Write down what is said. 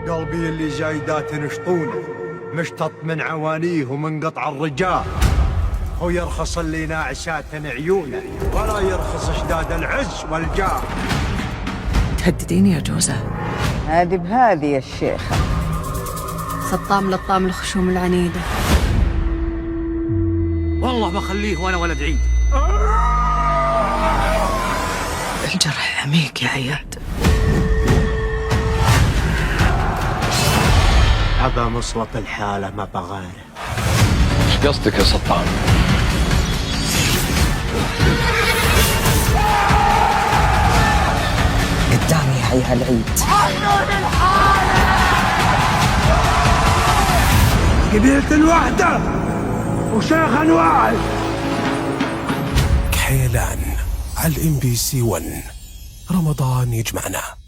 قلبي اللي جايدات نشطونه مشتط من عوانيه ومن قطع الرجال. هو يرخص اللي ناعسات عيونه ولا يرخص اشداد العز والجاه. تهددين يا جوزة؟ هذه بهذه يا الشيخة. سطام لطام الخشوم العنيدة. والله بخليه وانا ولد عيد. الجرح عميق يا عياد. هذا مصلط الحالة ما بغاره. ايش قصدك يا سطام؟ قدامي هيها العيد. قبيلة الوحدة وشيخ واحد. كحيلان على الMBC 1. رمضان يجمعنا.